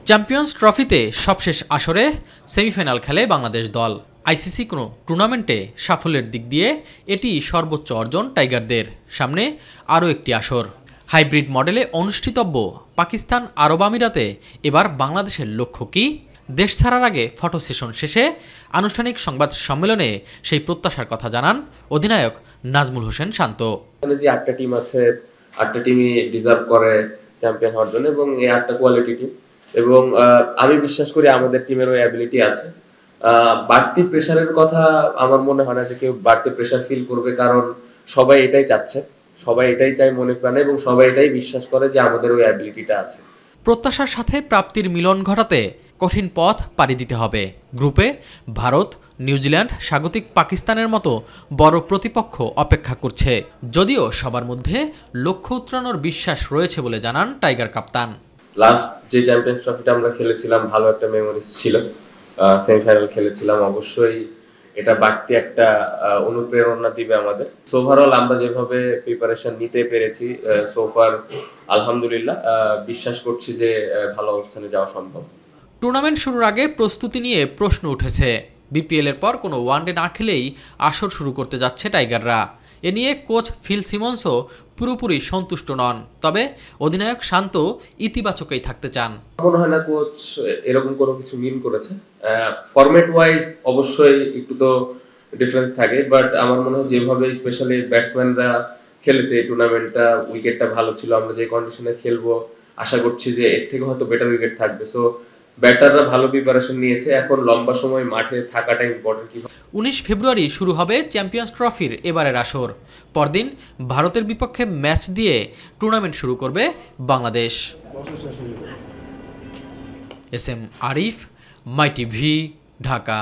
Champions ট্রফিতে সবশেষ আসরে সেমিফাইনাল খেলে বাংলাদেশ দল। আইসিসি কোনো টুর্নামেন্টে সাফল্যের দিক দিয়ে এটি সর্বোচ্চ অর্জন টাইগারদের। সামনে আরও একটি আসর। হাইব্রিড মডেলে অনুষ্ঠিতব্য পাকিস্তান আরব আমিরাতে এবার বাংলাদেশের লক্ষ্য কি? দেশ ছাড়ার আগে ফটো সেশন শেষে আনুষ্ঠানিক সংবাদ সম্মেলনে সেই প্রত্যাশার কথা জানান অধিনায়ক নাজমুল হোসেন শান্ত। যে 8টা টিম আছে, 8টা টিমই ডিজার্ভ করে চ্যাম্পিয়ন হওয়ার জন্য এবং এই 8টা কোয়ালিটি টিম এবং আমি বিশ্বাস করি আমাদের টিমের ওই অ্যাবিলিটি আছে। বাড়তি প্রেসারের কথা আমার মনে হয় না যে কেউ বাড়তি প্রেসার ফিল করবে, কারণ সবাই এটাই চাচ্ছে, সবাই এটাই চায় মনে প্রাণে এবং সবাই এটাই বিশ্বাস করে যে আমাদের ওই অ্যাবিলিটিটা আছে। প্রত্যাশার সাথে প্রাপ্তির মিলন ঘটাতে কঠিন পথ পাড়ি দিতে হবে। গ্রুপে ভারত, নিউজিল্যান্ড, স্বাগতিক পাকিস্তানের মতো বড় প্রতিপক্ষ অপেক্ষা করছে। যদিও সবার মধ্যে লক্ষ্য উতরানোর বিশ্বাস রয়েছে বলে জানান টাইগার কাপ্তান। লাস্ট যে চ্যাম্পিয়ন্স ট্রফিটা আমরা খেলেছিলাম ভালো একটা মেমোরিজ ছিল, সেমিফাইনাল খেলেছিলাম, অবশ্যই এটা বাড়তি একটা অনুপ্রেরণা দিবে আমাদের। ওভারঅল আমরা যেভাবে প্রিপারেশন নিতে পেরেছি সোফার আলহামদুলিল্লাহ, বিশ্বাস করছি যে ভালো অবস্থানে যাওয়া সম্ভব। টুর্নামেন্ট শুরুর আগে প্রস্তুতি নিয়ে প্রশ্ন উঠেছে। বিপিএল এর পর কোনো ওয়ানডে না খেলেই আসর শুরু করতে যাচ্ছে টাইগাররা। এ নিয়ে কোচ ফিল সিমন্সও পুরোপুরি সন্তুষ্ট নন, তবে অধিনায়ক শান্ত ইতিবাচকই থাকতে চান। মনে হয় না কোচ এরকম কোনো কিছু মিন করেছে। ফরম্যাট ওয়াইজ অবশ্যই একটু তো ডিফারেন্স থাকে, বাট আমার মনে হয় যেভাবে স্পেশালি ব্যাটসম্যানরা খেলেছে এই টুর্নামেন্টটা, উইকেটটা ভালো ছিল, আমরা যে কন্ডিশনে খেলবো আশা করছি যে এর থেকে হয়তো বেটার উইকেট থাকবে। সো ব্যাটাররা ভালো প্রিপারেশন নিয়েছে, এখন লম্বা সময় মাঠে থাকাটা ইম্পর্টেন্ট। 19 ফেব্রুয়ারি শুরু হবে চ্যাম্পিয়ন্স ট্রফির এবারের আসর। পরদিন ভারতের বিপক্ষে ম্যাচ দিয়ে টুর্নামেন্ট শুরু করবে বাংলাদেশ। এস এম আরিফ, মাই টিভি, ঢাকা।